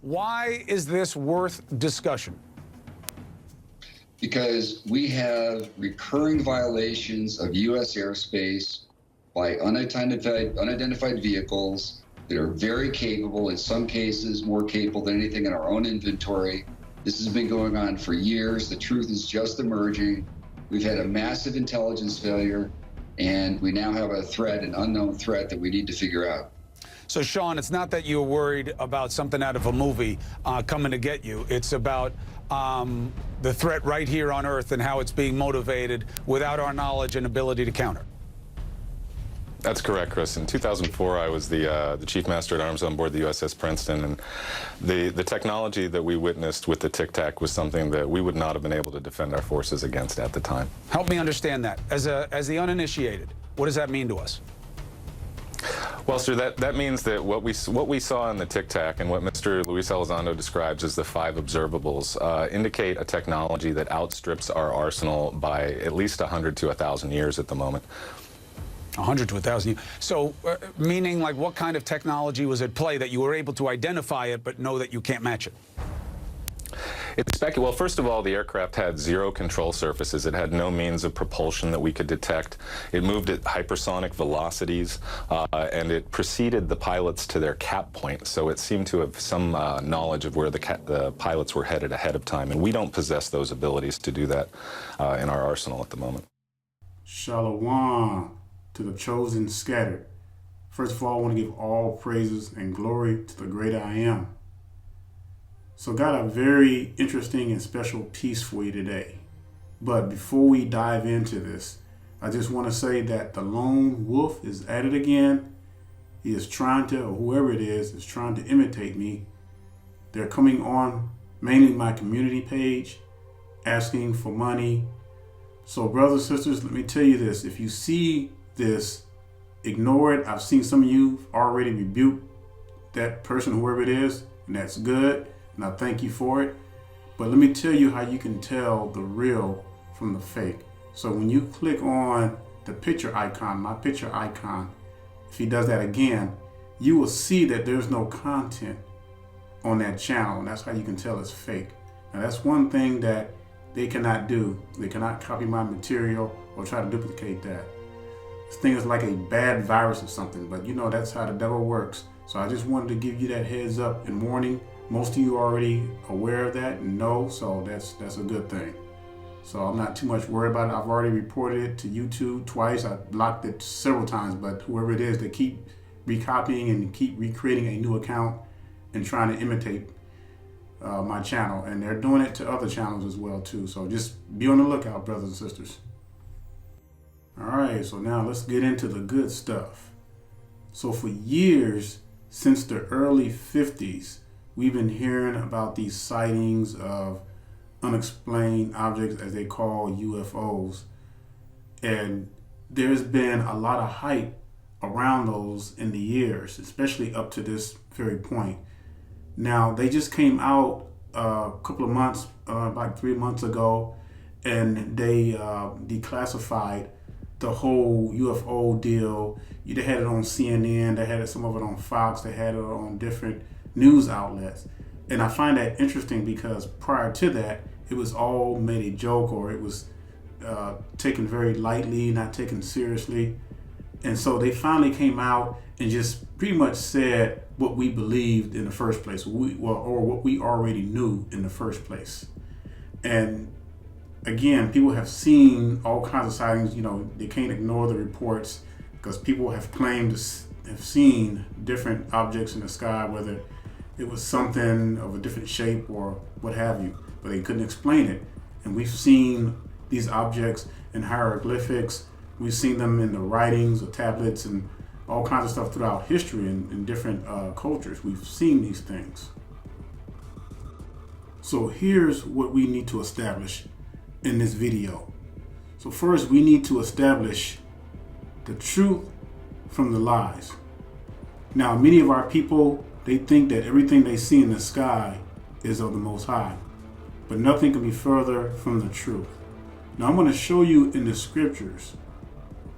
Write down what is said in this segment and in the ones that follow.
Why is this worth discussion? Because we have recurring violations of U.S. airspace by unidentified vehicles that are very capable, in some cases more capable than anything in our own inventory. This has been going on for years. The truth is just emerging. We've had a massive intelligence failure, and we now have a threat, an unknown threat that we need to figure out. So, Sean, it's not that you're worried about something out of a movie coming to get you. It's about the threat right here on Earth and how it's being motivated without our knowledge and ability to counter. That's correct, Chris. In 2004, I was the Chief Master at Arms on board the USS Princeton, and the technology that we witnessed with the Tic Tac was something that we would not have been able to defend our forces against at the time. Help me understand that. As the uninitiated, what does that mean to us? Well, sir, that means that what we saw in the Tic Tac and what Mr. Luis Elizondo describes as the 5 observables indicate a technology that outstrips our arsenal by at least 100 to 1,000 years at the moment. 100 to 1,000 years. So, meaning, like, what kind of technology was at play that you were able to identify it but know that you can't match it? Well, first of all, the aircraft had 0 control surfaces. It had no means of propulsion that we could detect. It moved at hypersonic velocities, and it preceded the pilots to their cap point. So it seemed to have some knowledge of where the pilots were headed ahead of time, and we don't possess those abilities to do that in our arsenal at the moment. Shalom to the chosen scattered. First of all, I want to give all praises and glory to the great I Am. So got a very interesting and special piece for you today. But before we dive into this, I just want to say that the lone wolf is at it again. He is trying to, or whoever it is trying to imitate me. They're coming on mainly my community page, asking for money. So brothers and sisters, let me tell you this. If you see this, ignore it. I've seen some of you already rebuke that person, whoever it is, and that's good. And I thank you for it. But let me tell you how you can tell the real from the fake. So when you click on the picture icon, my picture icon, if he does that again, you will see that there's no content on that channel. And that's how you can tell it's fake. Now that's one thing that they cannot do. They cannot copy my material or try to duplicate that. This thing is like a bad virus or something, but you know that's how the devil works. So I just wanted to give you that heads up and warning. Most of you are already aware of that and know, so that's a good thing. So I'm not too much worried about it. I've already reported it to YouTube twice. I blocked it several times, but whoever it is, they keep recopying and keep recreating a new account and trying to imitate my channel. And they're doing it to other channels as well too. So just be on the lookout, brothers and sisters. All right, so now let's get into the good stuff. So for years, since the early 50s, we've been hearing about these sightings of unexplained objects, as they call UFOs. And there's been a lot of hype around those in the years, especially up to this very point. Now, they just came out a couple of months, about 3 months ago, and they declassified the whole UFO deal. They had it on CNN, they had some of it on Fox, they had it on different news outlets. And I find that interesting because prior to that, it was all made a joke, or it was taken very lightly, not taken seriously. And so they finally came out and just pretty much said what we believed in the first place, or what we already knew in the first place. And again, people have seen all kinds of sightings. You know, they can't ignore the reports because people have claimed to have seen different objects in the sky, whether it was something of a different shape or what have you, but they couldn't explain it. And we've seen these objects in hieroglyphics. We've seen them in the writings or tablets and all kinds of stuff throughout history in different cultures. We've seen these things. So here's what we need to establish in this video. So first, we need to establish the truth from the lies. Now, many of our people, they think that everything they see in the sky is of the Most High, but nothing can be further from the truth. Now, I'm going to show you in the scriptures,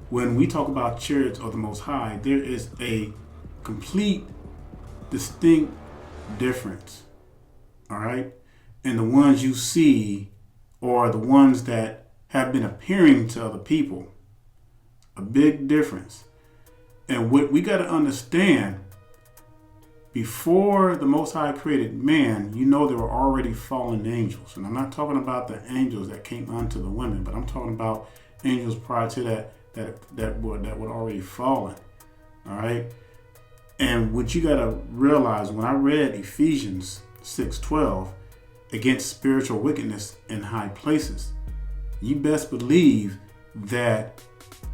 when we talk about chariots of the Most High, there is a complete, distinct difference all right? And the ones you see are the ones that have been appearing to other people. A big difference. And what we got to understand, before the Most High created man, you know there were already fallen angels. And I'm not talking about the angels that came unto the women, but I'm talking about angels prior to that were already fallen. All right? And what you got to realize, when I read Ephesians 6:12, against spiritual wickedness in high places, you best believe that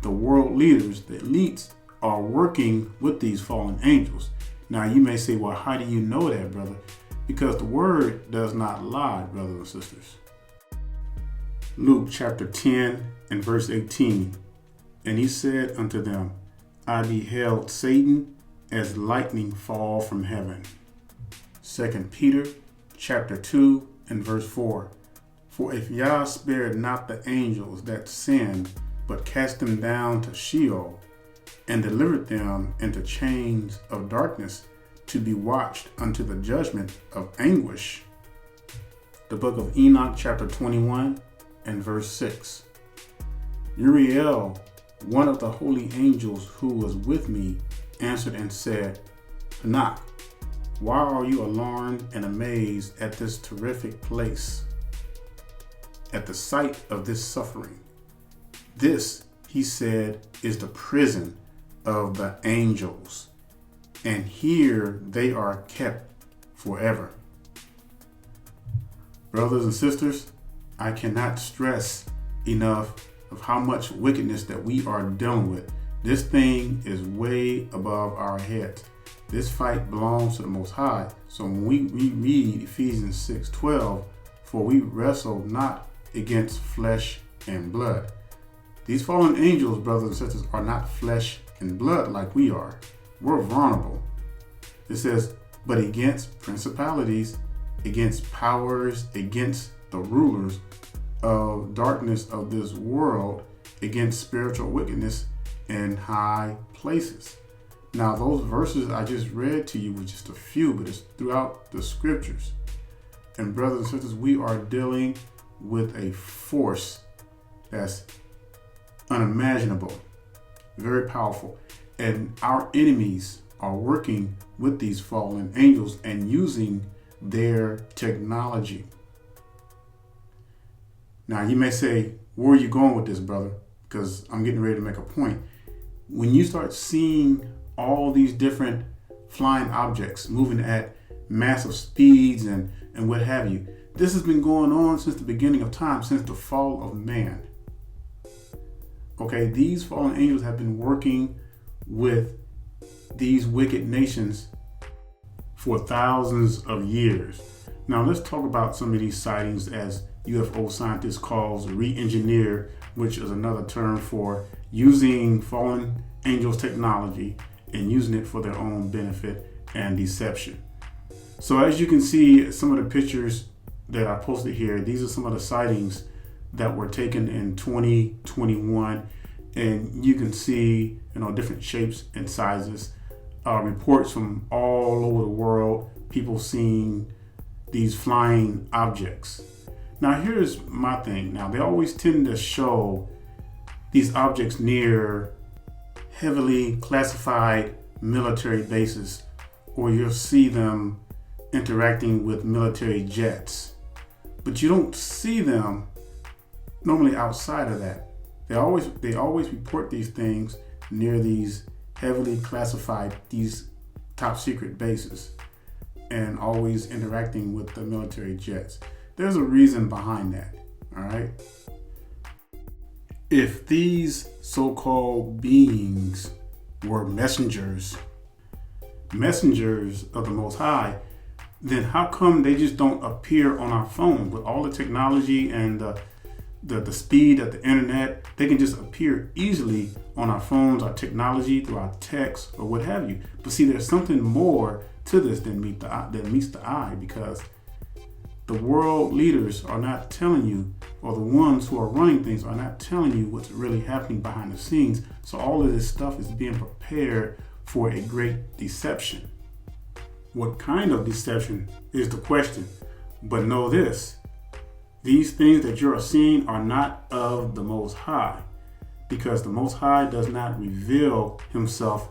the world leaders, the elites, are working with these fallen angels. Now you may say, well, how do you know that, brother? Because the word does not lie, brothers and sisters. Luke chapter 10 and verse 18. And he said unto them, I beheld Satan as lightning fall from heaven. 2 Peter chapter 2 and verse 4. For if Yah spared not the angels that sinned, but cast them down to Sheol, and delivered them into chains of darkness to be watched unto the judgment of anguish. The book of Enoch chapter 21 and verse 6. Uriel, one of the holy angels who was with me, answered and said, Enoch, why are you alarmed and amazed at this terrific place, at the sight of this suffering? This, he said, is the prison of the angels, and here they are kept forever. Brothers and sisters, I cannot stress enough of how much wickedness that we are dealing with. This thing is way above our heads. This fight belongs to the Most High. So when we read Ephesians 6:12, for we wrestle not against flesh and blood. These fallen angels, brothers and sisters, are not flesh and blood like we are. We're vulnerable. It says, but against principalities, against powers, against the rulers of darkness of this world, against spiritual wickedness in high places. Now, those verses I just read to you were just a few, but it's throughout the scriptures. And brothers and sisters, we are dealing with a force that's unimaginable, very powerful. And our enemies are working with these fallen angels and using their technology. Now, you may say, where are you going with this, brother? Because I'm getting ready to make a point. When you start seeing all these different flying objects moving at massive speeds and what have you, this has been going on since the beginning of time, since the fall of man. Okay, these fallen angels have been working with these wicked nations for thousands of years. Now let's talk about some of these sightings, as UFO scientists calls re-engineer, which is another term for using fallen angels technology and using it for their own benefit and deception. So as you can see, some of the pictures that I posted here, these are some of the sightings that were taken in 2021, and you can see, different shapes and sizes, reports from all over the world, people seeing these flying objects. Now here's my thing. Now they always tend to show these objects near heavily classified military bases, or you'll see them interacting with military jets, but you don't see them normally outside of that. They always report these things near these heavily classified, these top secret bases, and always interacting with the military jets. There's a reason behind that, all right? If these so-called beings were messengers of the Most High, then how come they just don't appear on our phone? With all the technology and the speed of the internet, they can just appear easily on our phones, our technology, through our text or what have you. But see, there's something more to this than meets the eye, because the world leaders are not telling you, or the ones who are running things are not telling you what's really happening behind the scenes. So all of this stuff is being prepared for a great deception. What kind of deception is the question? But know this, these things that you are seeing are not of the Most High, because the Most High does not reveal himself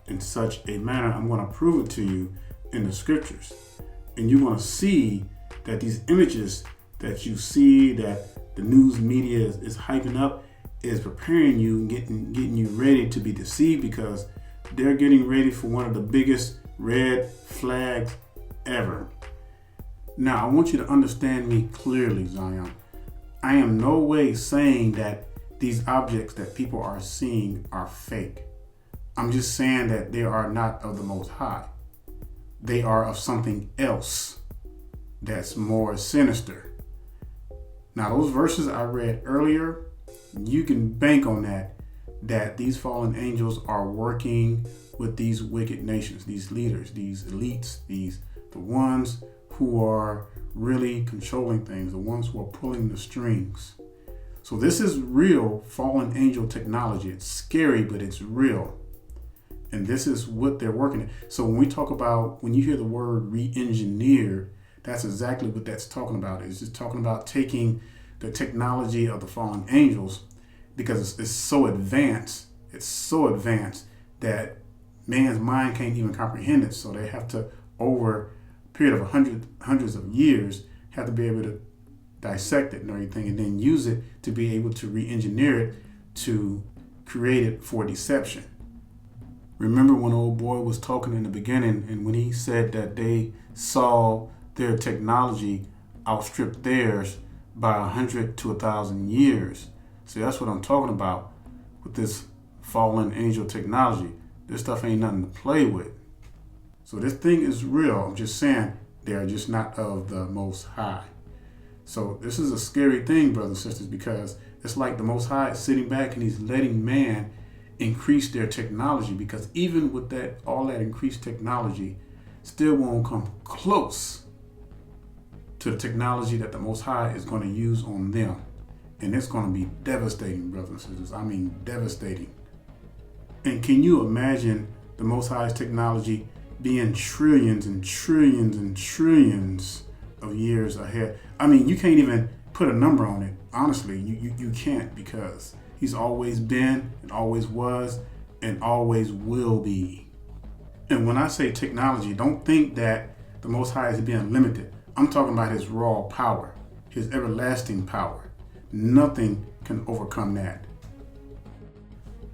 in such a manner. I'm going to prove it to you in the scriptures. And you're going to see that these images that you see that the news media is hyping up is preparing you and getting you ready to be deceived, because they're getting ready for one of the biggest red flags ever. Now, I want you to understand me clearly, Zion. I am no way saying that these objects that people are seeing are fake. I'm just saying that they are not of the Most High. They are of something else that's more sinister. Now, those verses I read earlier, you can bank on that these fallen angels are working with these wicked nations, these leaders, these elites, the ones who are really controlling things, the ones who are pulling the strings. So this is real fallen angel technology. It's scary, but it's real. And this is what they're working at. So when you hear the word re-engineered, that's exactly what that's talking about. It's just talking about taking the technology of the fallen angels, because it's so advanced. It's so advanced that man's mind can't even comprehend it. So they have to, over a period of hundreds of years, have to be able to dissect it and everything, and then use it to be able to re-engineer it to create it for deception. Remember when old boy was talking in the beginning, and when he said that they saw their technology outstrip theirs by 100 to 1,000 years. See, that's what I'm talking about with this fallen angel technology. This stuff ain't nothing to play with. So this thing is real. I'm just saying they are just not of the Most High. So this is a scary thing, brothers and sisters, because it's like the Most High is sitting back and he's letting man increase their technology, because even with that, all that increased technology still won't come close to the technology that the Most High is going to use on them. And it's going to be devastating, brothers and sisters. I mean, devastating. And can you imagine the Most High's technology being trillions and trillions and trillions of years ahead? I mean, you can't even put a number on it. Honestly, you can't, because he's always been and always was and always will be. And when I say technology, don't think that the Most High is being limited. I'm talking about his raw power, his everlasting power. Nothing can overcome that.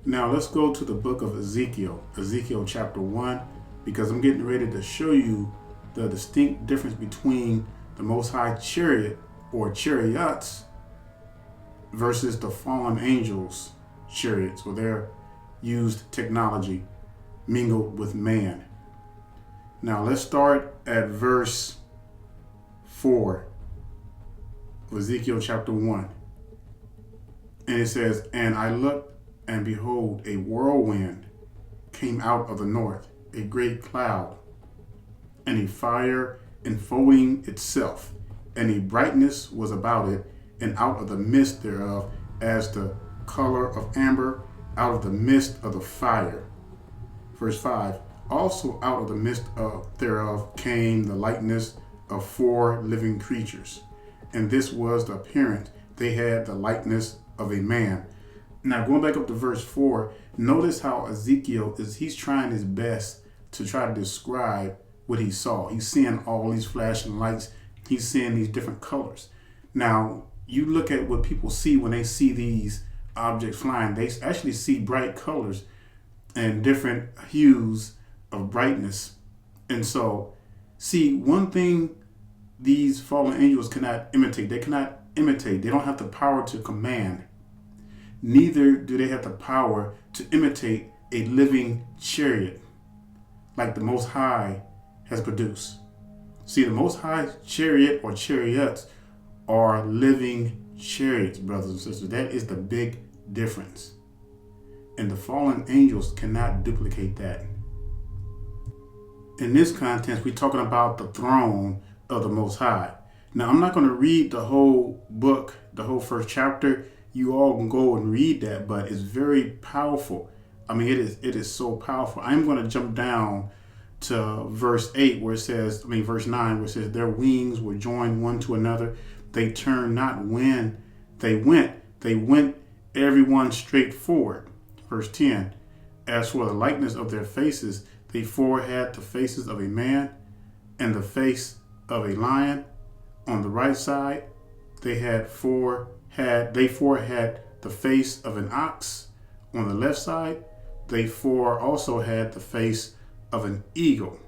Now let's go to the book of Ezekiel, Ezekiel chapter 1, because I'm getting ready to show you the distinct difference between the Most High chariot or chariots versus the fallen angels' chariots, where they're used technology mingled with man. Now let's start at verse 4 of Ezekiel chapter 1. And it says, "And I looked, and behold, a whirlwind came out of the north, a great cloud, and a fire enfolding itself, and a brightness was about it, and out of the midst thereof, as the color of amber, out of the midst of the fire." Verse 5, "Also out of the midst thereof came the likeness of 4 living creatures, and this was the appearance. They had the likeness of a man." Now going back up to verse 4, notice how Ezekiel he's trying his best to try to describe what he saw. He's seeing all these flashing lights. He's seeing these different colors. Now, you look at what people see when they see these objects flying. They actually see bright colors and different hues of brightness. And so, see, one thing these fallen angels cannot imitate. They cannot imitate. They don't have the power to command. Neither do they have the power to imitate a living chariot like the Most High has produced. See, the Most High chariot or chariots are living chariots, brothers and sisters. That is the big difference. And the fallen angels cannot duplicate that. In this context, we're talking about the throne of the Most High. Now, I'm not going to read the whole book, the whole first chapter. You all can go and read that, but it's very powerful. I mean, it is so powerful. I'm going to jump down to verse 8 where it says, verse 9 where it says, their wings were joined one to another. They turned not when they went. They went everyone straight forward. Verse 10, as for the likeness of their faces, they four had the faces of a man and the face of a lion. On the right side, they four had the face of an ox. On the left side, they four also had the face of an eagle.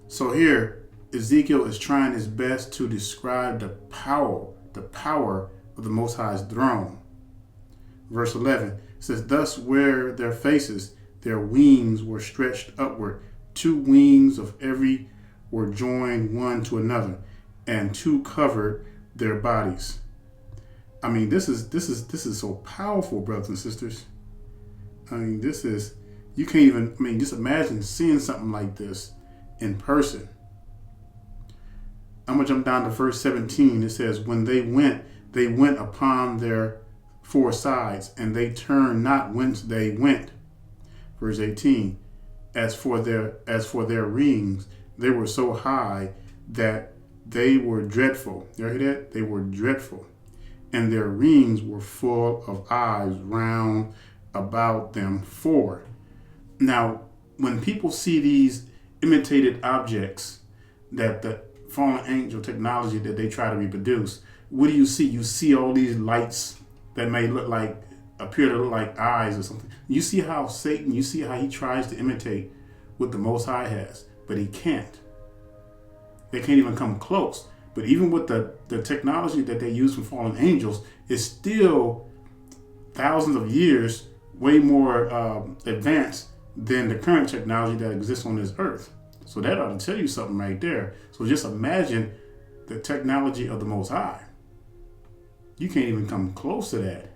So here, Ezekiel is trying his best to describe the power of the Most High's throne. Verse 11 says, thus were their faces, their wings were stretched upward. 2 wings of every were joined one to another, and 2 covered their bodies. This is so powerful, brothers and sisters. You can't even, just imagine seeing something like this in person. I'm going to jump down to verse 17. It says, when they went upon their 4 sides, and they turned not whence they went. Verse 18, as for their rings, they were so high that they were dreadful. You hear that? They were dreadful. And their rings were full of eyes round about them 4. Now, when people see these imitated objects, that the fallen angel technology that they try to reproduce, what do you see? You see all these lights that may appear to look like eyes or something. You see how Satan, you see how he tries to imitate what the Most High has, but he can't. They can't even come close. But even with the technology that they use from fallen angels, is still thousands of years way more advanced than the current technology that exists on this earth. So that ought to tell you something right there. So just imagine the technology of the Most High. You can't even come close to that.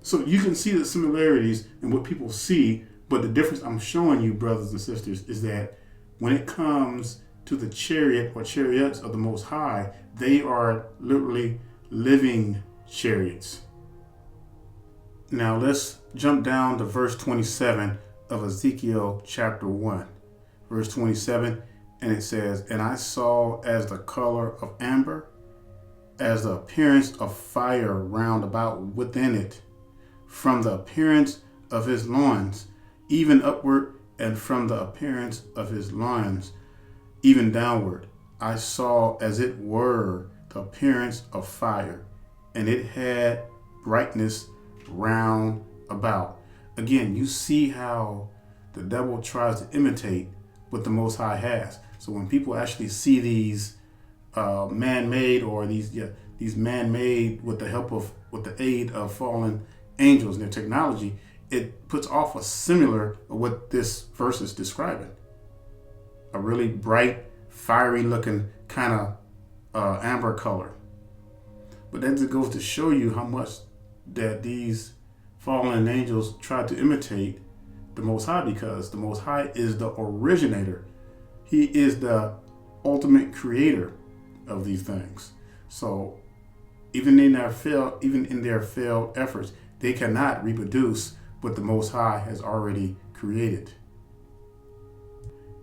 So you can see the similarities in what people see, but the difference I'm showing you, brothers and sisters, is that when it comes to the chariot or chariots of the Most High, they are literally living chariots. Now let's jump down to verse 27 of Ezekiel chapter 1. Verse 27, and it says, and I saw as the color of amber, as the appearance of fire round about within it, from the appearance of his loins, even upward, and from the appearance of his loins, even downward. I saw as it were the appearance of fire, and it had brightness round about. Again, you see how the devil tries to imitate what the Most High has. So when people actually see these man-made, or these man-made with the aid of fallen angels and their technology, it puts off a similar of what this verse is describing. A really bright, fiery looking kind of amber color. But that just goes to show you how much that these fallen angels try to imitate the Most High, because the Most High is the originator. He is the ultimate creator of these things. So even in their failed efforts, they cannot reproduce what the Most High has already created.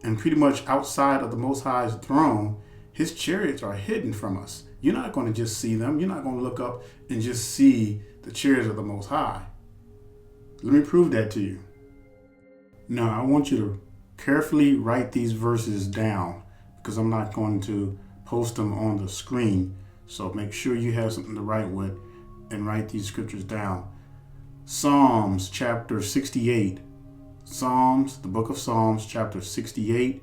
And pretty much outside of the Most High's throne, his chariots are hidden from us. You're not going to just see them. You're not going to look up and just see the chariots of the Most High. Let me prove that to you. Now, I want you to carefully write these verses down, because I'm not going to post them on the screen. So make sure you have something to write with and write these scriptures down. Psalms chapter 68. Psalms, the book of Psalms, chapter 68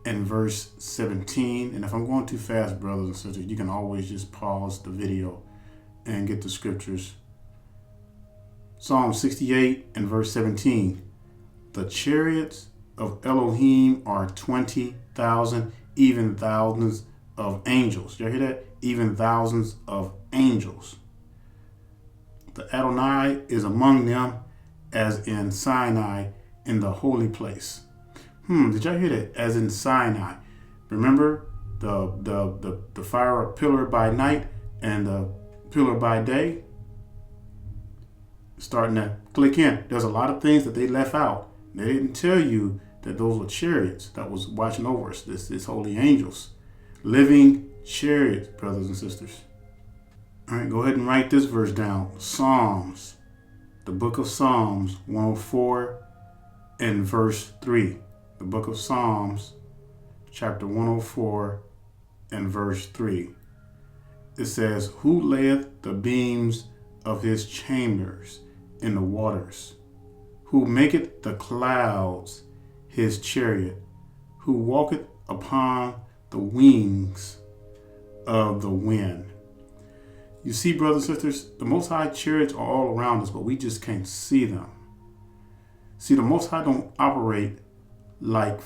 and verse 17. And if I'm going too fast, brothers and sisters, you can always just pause the video and get the scriptures. Psalm 68 and verse 17. The chariots of Elohim are 20,000, even thousands of angels. You hear that? Even thousands of angels. The Adonai is among them, as in Sinai in the holy place. Did y'all hear that? As in Sinai. Remember the fire pillar by night and the pillar by day? Starting to click in. There's a lot of things that they left out. They didn't tell you that those were chariots that was watching over us, this holy angels. Living chariots, brothers and sisters. All right, go ahead and write this verse down. Psalms, the book of Psalms 104 and verse 3. The book of Psalms, chapter 104 and verse 3. It says, who layeth the beams of his chambers in the waters? Who maketh the clouds his chariot? Who walketh upon the wings of the wind? You see, brothers and sisters, the Most High chariots are all around us, but we just can't see them. See, the Most High don't operate like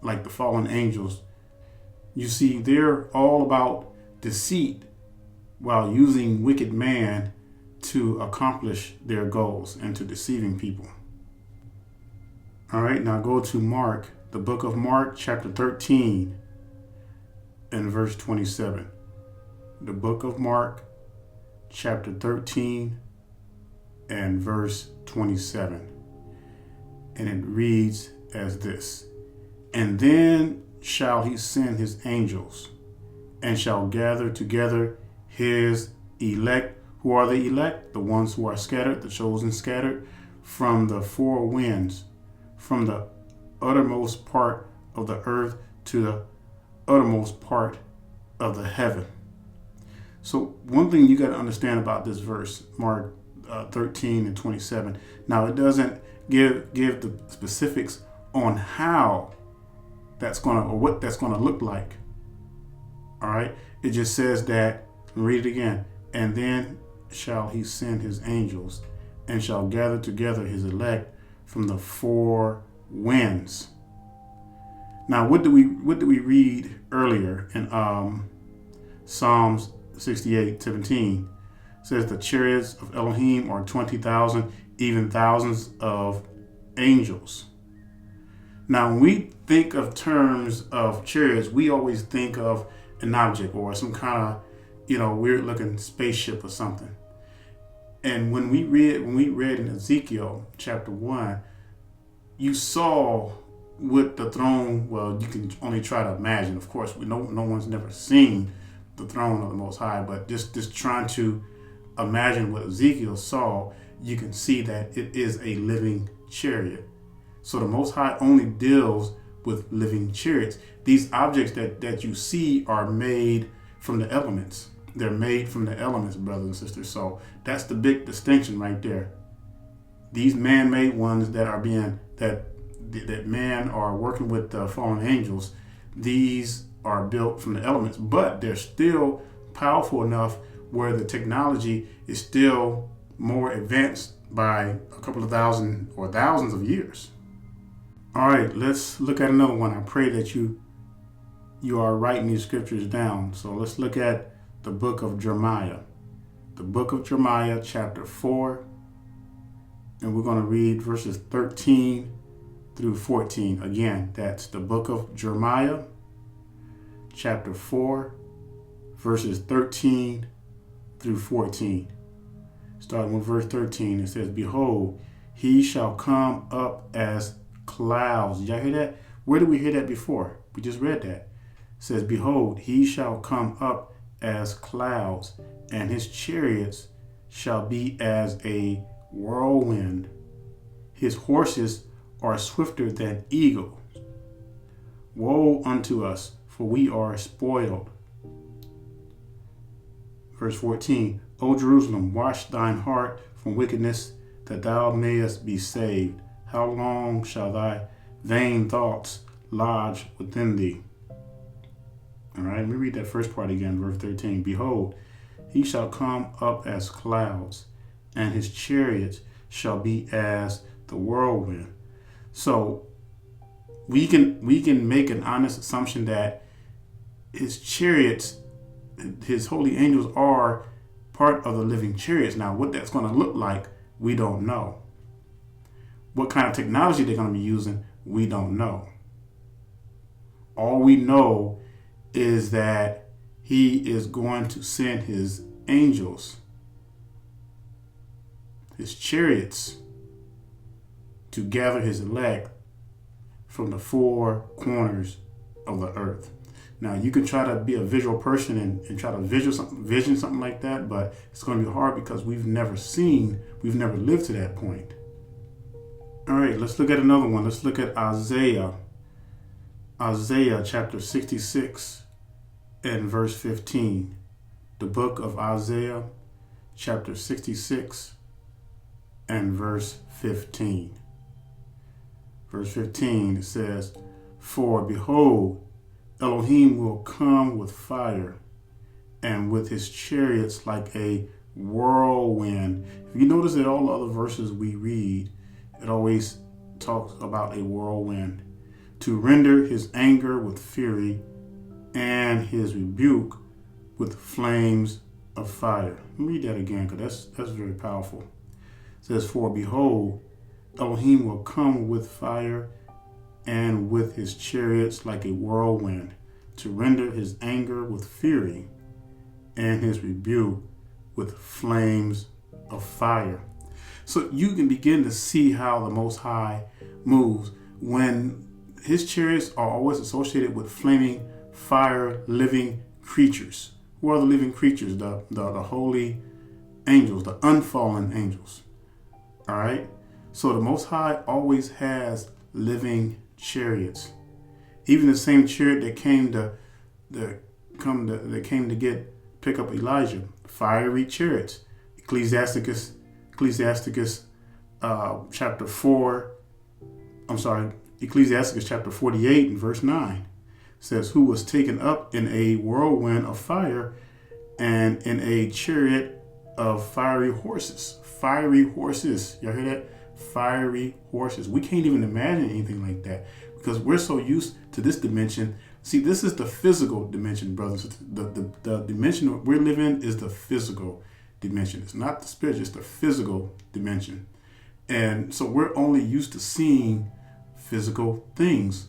the fallen angels. You see, they're all about deceit while using wicked man to accomplish their goals and to deceiving people. All right, now go to Mark, the book of Mark, chapter 13 and verse 27. The book of Mark, chapter 13 and verse 27. And it reads as this: and then shall he send his angels, and shall gather together his elect. Who are the elect? The ones who are scattered, the chosen scattered, from the four winds, from the uttermost part of the earth to the uttermost part of the heaven. So one thing you got to understand about this verse, Mark 13 and 27. Now, it doesn't give the specifics on how that's going to, or what that's going to look like. All right. It just says that, read it again. And then shall he send his angels, and shall gather together his elect from the four winds. Now, what do we read earlier in Psalms 68:17? It says the chariots of Elohim are 20,000, even thousands of angels. Now, when we think of terms of chariots, we always think of an object or some kind of, weird looking spaceship or something. And when we read in Ezekiel chapter 1, you saw with the throne, well, you can only try to imagine. Of course, no one's never seen the throne of the Most High, but just trying to imagine what Ezekiel saw, you can see that it is a living chariot. So the Most High only deals with living chariots. These objects that you see are made from the elements. They're made from the elements, brothers and sisters. So that's the big distinction right there. These man-made ones that are being, that man are working with the fallen angels, these are built from the elements, but they're still powerful enough where the technology is still more advanced by a couple of thousand or thousands of years. All right, let's look at another one. I pray that you are writing these scriptures down. So let's look at the book of Jeremiah. The book of Jeremiah, chapter 4, and we're going to read verses 13 through 14. Again, that's the book of Jeremiah, chapter 4, verses 13 through 14. Starting with verse 13, it says, behold, he shall come up as clouds. Did y'all hear that? Where did we hear that before? We just read that. It says, behold, he shall come up as clouds, and his chariots shall be as a whirlwind. His horses are swifter than eagles. Woe unto us, for we are spoiled. Verse 14, O Jerusalem, wash thine heart from wickedness, that thou mayest be saved. How long shall thy vain thoughts lodge within thee? All right, let me read that first part again, verse 13. Behold, he shall come up as clouds, and his chariots shall be as the whirlwind. So we can make an honest assumption that his chariots, his holy angels, are part of the living chariots. Now, what that's going to look like, we don't know. What kind of technology they're going to be using, we don't know. All we know is that he is going to send his angels, his chariots, to gather his elect from the four corners of the earth. Now, you can try to be a visual person and try to vision something like that, but it's going to be hard because we've never lived to that point. All right, let's look at another one. Let's look at Isaiah chapter 66 and verse 15. The book of Isaiah chapter 66 and verse 15. Verse 15, it says, "For behold, Elohim will come with fire, and with his chariots like a whirlwind." If you notice that all the other verses we read, it always talks about a whirlwind, "to render his anger with fury and his rebuke with flames of fire." Let me read that again, because that's very powerful. It says, "For behold, Elohim will come with fire and with his chariots like a whirlwind, to render his anger with fury and his rebuke with flames of fire." So you can begin to see how the Most High moves when his chariots are always associated with flaming fire, living creatures. Who are the living creatures? The holy angels, the unfallen angels. All right. So the Most High always has living chariots. Even the same chariot that came to pick up Elijah, fiery chariots. Ecclesiasticus chapter 48 and verse 9 says, "Who was taken up in a whirlwind of fire and in a chariot of fiery horses." Fiery horses. Y'all hear that? Fiery horses. We can't even imagine anything like that because we're so used to this dimension. See, this is the physical dimension, brothers. The dimension that we're living in is the physical dimension. It's not the spiritual, it's the physical dimension. And so we're only used to seeing physical things.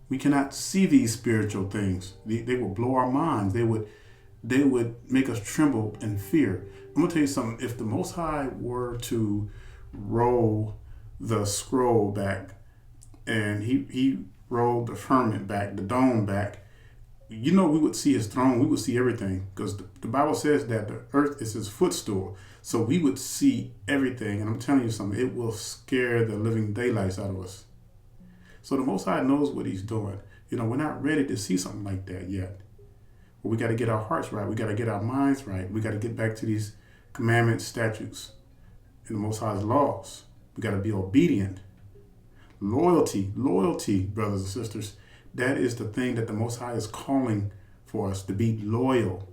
We cannot see these spiritual things. They will blow our minds. They would make us tremble in fear. I'm gonna tell you something. If the Most High were to roll the scroll back and he rolled the firmament back, the dome back, we would see his throne. We would see everything because the Bible says that the earth is his footstool. So we would see everything. And I'm telling you something, it will scare the living daylights out of us. So the Most High knows what he's doing. We're not ready to see something like that yet. But we got to get our hearts right. We got to get our minds right. We got to get back to these commandments, statutes, and the Most High's laws. We got to be obedient. Loyalty, brothers and sisters. That is the thing that the Most High is calling for us, to be loyal.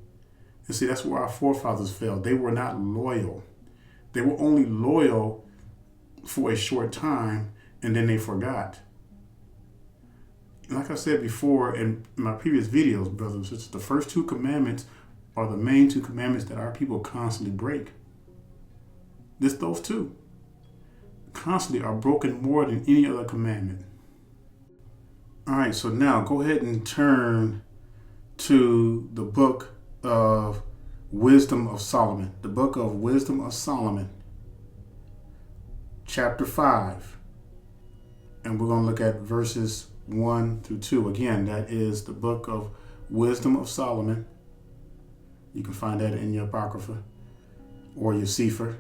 And see, that's where our forefathers failed. They were not loyal. They were only loyal for a short time, and then they forgot. Like I said before in my previous videos, brothers and sisters, the first two commandments are the main two commandments that our people constantly break. Those two constantly are broken more than any other commandment. All right, so now go ahead and turn to the book of Wisdom of Solomon. The book of Wisdom of Solomon, chapter 5. And we're going to look at verses 1 through 2. Again, that is the book of Wisdom of Solomon. You can find that in your Apocrypha or your Sefer.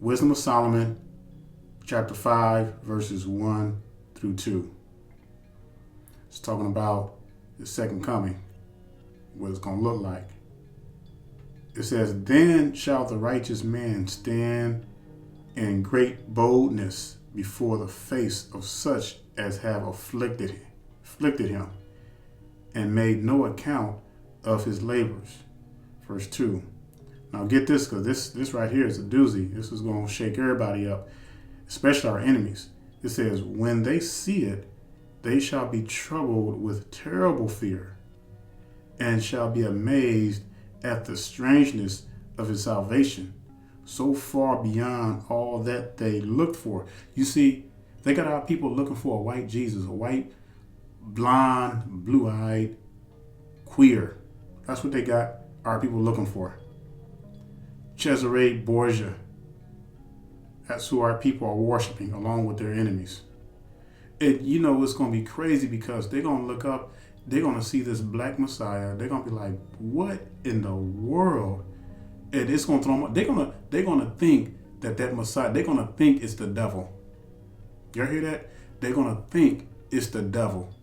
Wisdom of Solomon, chapter 5, verses 1 through 2. It's talking about the second coming, what it's going to look like. It says, "Then shall the righteous man stand in great boldness before the face of such as have afflicted him, and made no account of his labors." Verse 2. Now get this, because this right here is a doozy. This is going to shake everybody up, especially our enemies. It says, "When they see it, they shall be troubled with terrible fear, and shall be amazed at the strangeness of his salvation, so far beyond all that they looked for." You see, they got our people looking for a white Jesus, a white, blonde, blue-eyed, queer. That's what they got our people looking for. Cesare Borgia. That's who our people are worshiping along with their enemies. You know, it's going to be crazy because they're going to look up, they're going to see this black Messiah. They're going to be like, what in the world? And it's going to throw them up. They're going to think that Messiah, they're going to think it's the devil. Y'all hear that? They're going to think it's the devil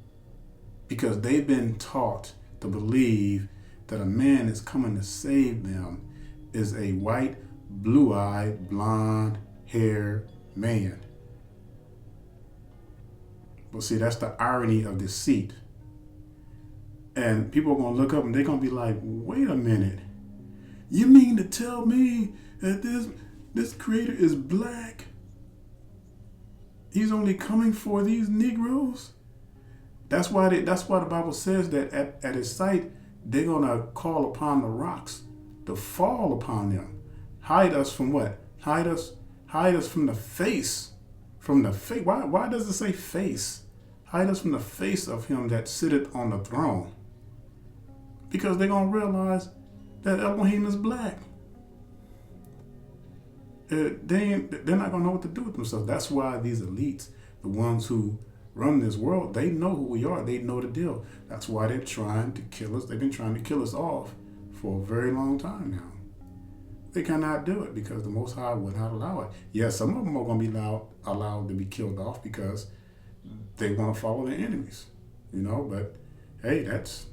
because they've been taught to believe that a man is coming to save them is a white, blue-eyed, blonde-haired man. But see, that's the irony of deceit. And people are going to look up and they're going to be like, wait a minute. You mean to tell me that this creator is black? He's only coming for these Negroes? That's why the Bible says that at his sight, they're going to call upon the rocks to fall upon them. Hide us from what? Hide us from the face. From the face. Why does it say face? Hide us from the face of him that sitteth on the throne. Because they're going to realize that Elohim is black. They're not going to know what to do with themselves. That's why these elites, the ones who run this world, they know who we are. They know the deal. That's why they're trying to kill us. They've been trying to kill us off for a very long time now. They cannot do it because the Most High would not allow it. Yes, some of them are going to be allowed to be killed off because they want to follow their enemies, but hey, that's,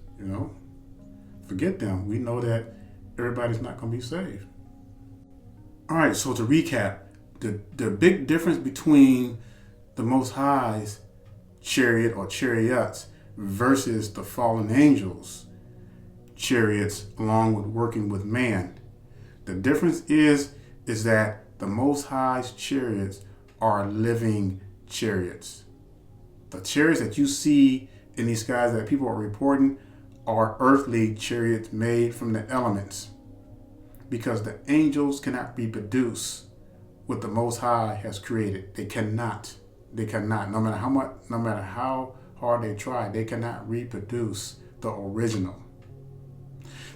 forget them. We know that everybody's not going to be saved. All right, so to recap, the big difference between the Most High's chariot or chariots versus the fallen angels' chariots along with working with man. The difference is that the Most High's chariots are living chariots. The chariots that you see in these skies that people are reporting are earthly chariots made from the elements, because the angels cannot reproduce what the Most High has created. They cannot. No matter how hard they try, they cannot reproduce the original.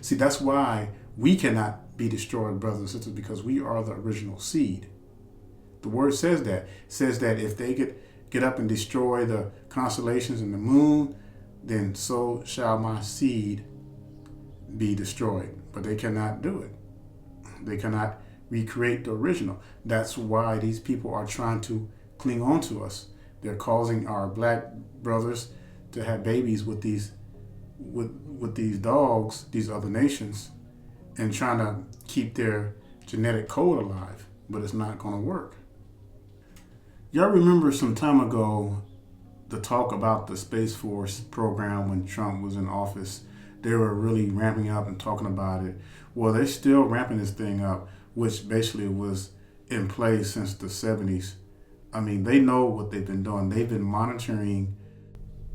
See, that's why we cannot be destroyed, brothers and sisters, because we are the original seed. The word says that. It says that if they get up and destroy the constellations and the moon, then so shall my seed be destroyed. But they cannot do it. They cannot recreate the original. That's why these people are trying to cling on to us. They're causing our black brothers to have babies with these dogs, these other nations, and trying to keep their genetic code alive. But it's not going to work. Y'all remember some time ago the talk about the Space Force program when Trump was in office? They were really ramping up and talking about it. Well, they're still ramping this thing up, which basically was in place since the 70s. I mean, they know what they've been doing. They've been monitoring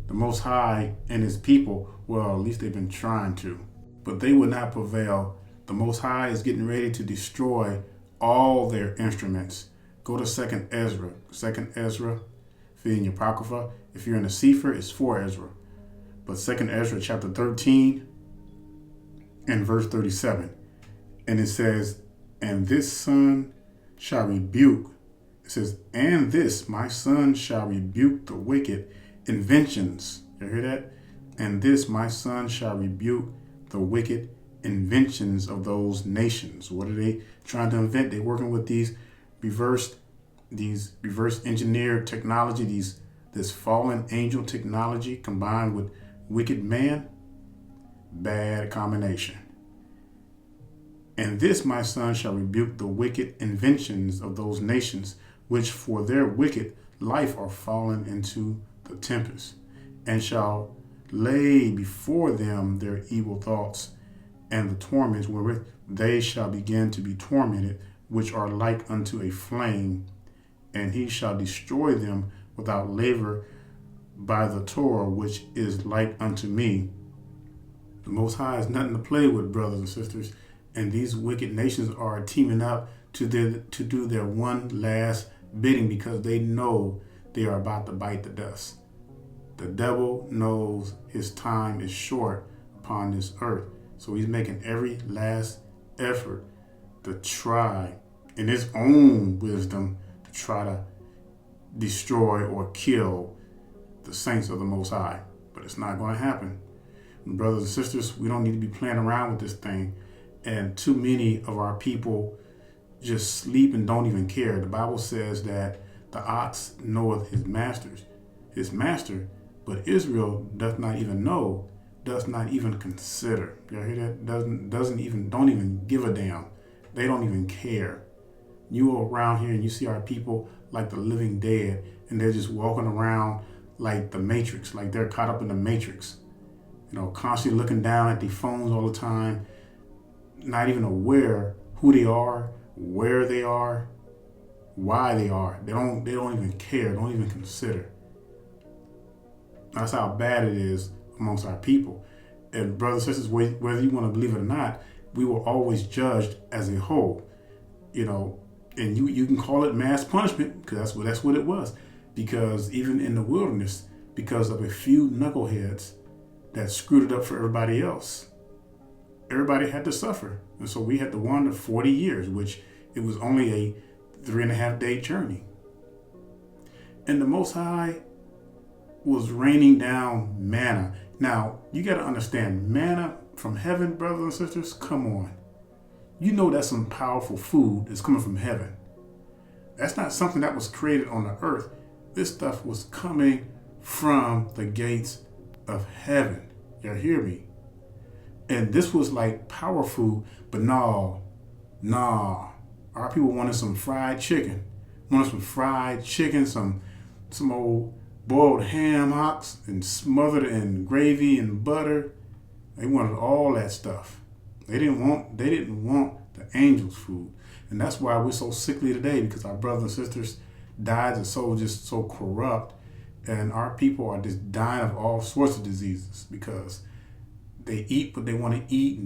the Most High and his people. Well, at least they've been trying to. But they would not prevail. The Most High is getting ready to destroy all their instruments. Go to 2nd Ezra. 2nd Ezra, if you're in your Apocrypha. If you're in the Sefer, it's 4 Ezra. But 2nd Ezra chapter 13 and verse 37. And it says, and this son shall rebuke. It says, and this my son shall rebuke the wicked inventions. You hear that? And this my son shall rebuke the wicked inventions of those nations. What are they trying to invent? They're working with these reverse engineered technology, this fallen angel technology combined with wicked man. Bad combination. And this my son shall rebuke the wicked inventions of those nations, which for their wicked life are fallen into the tempest, and shall lay before them their evil thoughts and the torments wherewith they shall begin to be tormented, which are like unto a flame, and he shall destroy them without labor by the Torah, which is like unto me. The Most High is nothing to play with, brothers and sisters, and these wicked nations are teaming up to do their one last bidding, because they know they are about to bite the dust. The devil knows his time is short upon this earth, so he's making every last effort to try, in his own wisdom, to try to destroy or kill the saints of the Most High. But it's not going to happen. And brothers and sisters, we don't need to be playing around with this thing. And too many of our people just sleep and don't even care. The Bible says that the ox knoweth his master, but Israel doth not even know, does not even consider. Y'all hear that? Don't even give a damn. They don't even care. You are around here and you see our people like the living dead, and they're just walking around like the Matrix, like they're caught up in the Matrix. You know, constantly looking down at their phones all the time, not even aware who they are, where they are, why they are. They don't even care, don't even consider. That's how bad it is amongst our people. And brothers and sisters, whether you want to believe it or not, we were always judged as a whole. You know, and you can call it mass punishment, because that's what it was. Because even in the wilderness, because of a few knuckleheads that screwed it up for everybody else, everybody had to suffer. And so we had to wander 40 years, which it was only a 3.5-day journey. And the Most High was raining down manna. Now, you got to understand, manna from heaven, brothers and sisters, come on. You know that's some powerful food that's coming from heaven. That's not something that was created on the earth. This stuff was coming from the gates of heaven. Y'all hear me? And this was like power food, but nah. Our people wanted some fried chicken. Some old boiled ham hocks and smothered in gravy and butter. They wanted all that stuff. They didn't want the angels' food. And that's why we're so sickly today, because our brothers and sisters died so corrupt, and our people are just dying of all sorts of diseases because they eat what they want to eat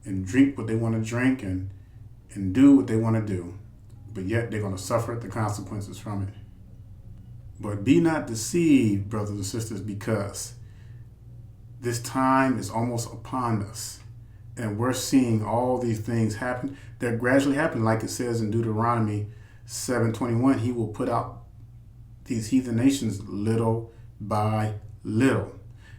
and drink what they want to drink and do what they want to do. But yet they're going to suffer the consequences from it. But be not deceived, brothers and sisters, because this time is almost upon us. And we're seeing all these things happen. They're gradually happening, like it says in Deuteronomy 7:21. He will put out these heathen nations little by little.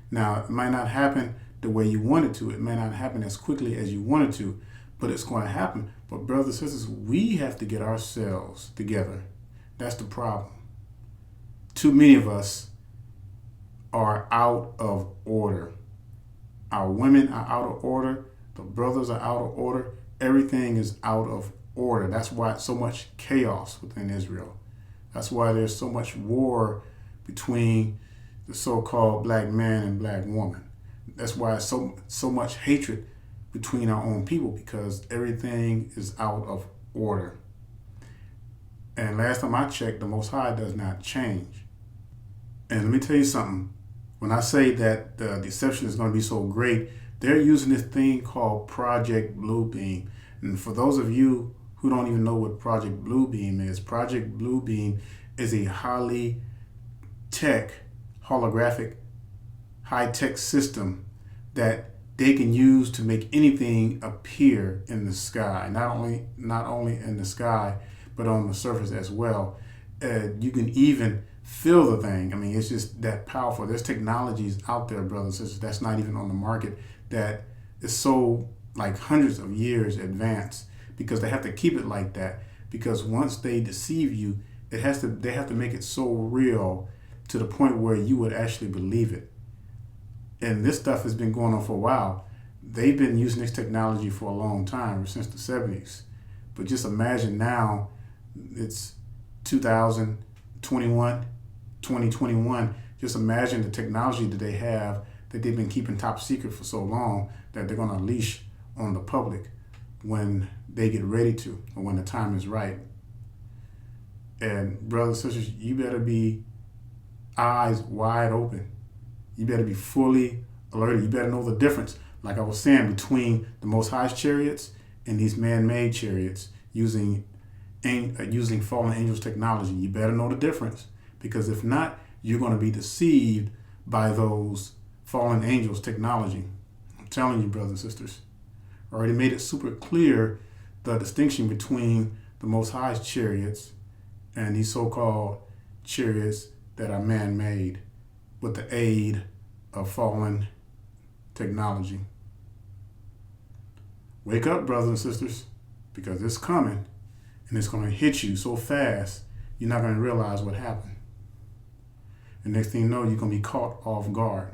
Now, it might not happen the way you want it to. It may not happen as quickly as you want it to, but it's going to happen. But brothers and sisters, we have to get ourselves together. That's the problem. Too many of us are out of order. Our women are out of order. The brothers are out of order. Everything is out of order. That's why it's so much chaos within Israel. That's why there's so much war between the so-called black man and black woman. That's why it's so much hatred between our own people, because everything is out of order. And last time I checked, the Most High does not change. And let me tell you something. When I say that the deception is going to be so great, they're using this thing called Project Bluebeam. And for those of you who don't even know what Project Bluebeam is, Project Bluebeam is a highly tech, holographic, high-tech system that they can use to make anything appear in the sky. Not only in the sky, but on the surface as well. You can even feel the thing. I mean, it's just that powerful. There's technologies out there, brothers and sisters, that's not even on the market, that is so like hundreds of years advanced, because they have to keep it like that. Because once they deceive you, they have to make it so real to the point where you would actually believe it. And this stuff has been going on for a while. They've been using this technology for a long time, since the 70s. But just imagine now, it's 2021. Just imagine the technology that they have, that they've been keeping top secret for so long, that they're going to unleash on the public when they get ready to, or when the time is right. And brothers and sisters, you better be eyes wide open. You better be fully alerted. You better know the difference, like I was saying, between the Most High's chariots and these man-made chariots using fallen angels technology. You better know the difference, because if not, you're going to be deceived by those fallen angels technology. I'm telling you, brothers and sisters. I already made it super clear, the distinction between the Most High's chariots and these so-called chariots that are man-made. with the aid of fallen technology. Wake up, brothers and sisters, because it's coming, and it's going to hit you so fast, you're not going to realize what happened. And next thing you know, you're going to be caught off guard.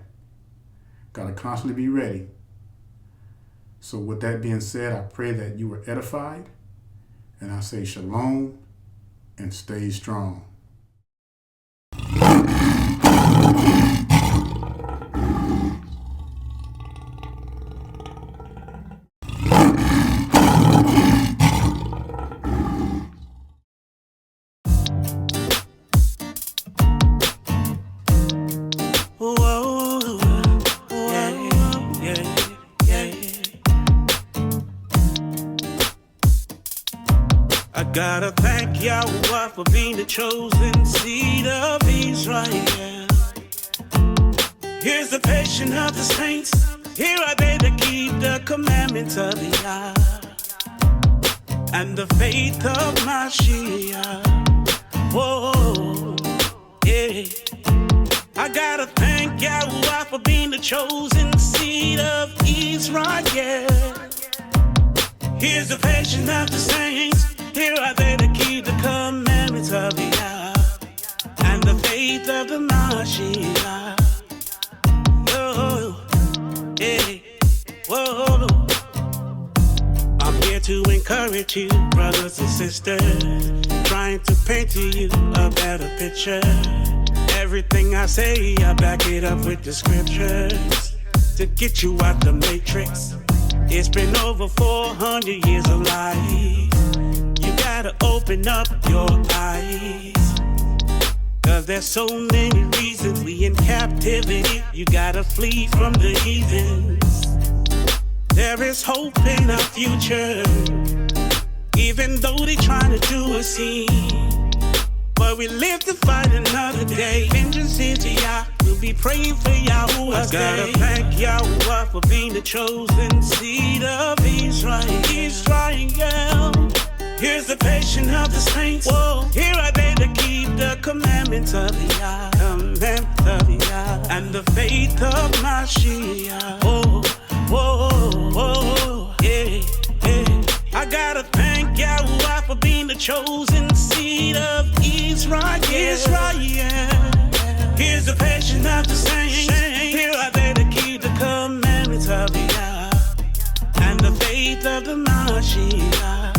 Got to constantly be ready. So with that being said, I pray that you were edified, and I say shalom and stay strong. Gotta thank Yahweh for being the chosen seed of Israel. Here's the patience of the saints. Here are they that keep the commandments of Yah and the faith of Mashiach. Whoa, yeah. I gotta thank Yahweh for being the chosen seed of Israel. Here's the patience of the saints. Here are they that keep the commandments of Yah and the faith of the Mashiach. Oh, yeah, whoa. I'm here to encourage you, brothers and sisters, trying to paint to you a better picture. Everything I say, I back it up with the scriptures to get you out the matrix. It's been over 400 years of life. You gotta open up your eyes, 'cause there's so many reasons we in captivity. You gotta flee from the heathens. There is hope in our future, even though they trying to do us in. But we live to fight another day. Vengeance is Yah. We'll be praying for Yahweh. I gotta thank Yahweh for being the chosen seed of Israel. Here's the patience of the saints. Whoa. Here are they that keep the commandments of Yah, and the faith of Mashiach. Oh, whoa, whoa, yeah, yeah. I gotta thank Yahweh for being the chosen seed of Israel. Here's the patience of the saints. Here are they that keep the commandments of Yah and the faith of the Mashiach.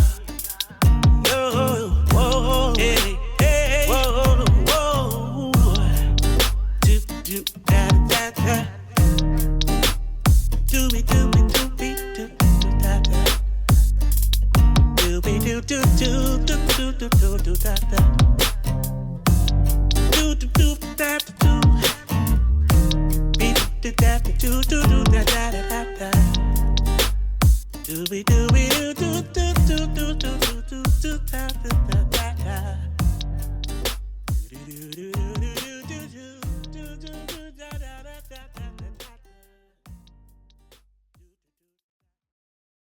Whoa, whoa, hey, hey, whoa, whoa. Do da da da. Do we da da. Do we do da da. Do da da. Beat da da da da da da da. Do we do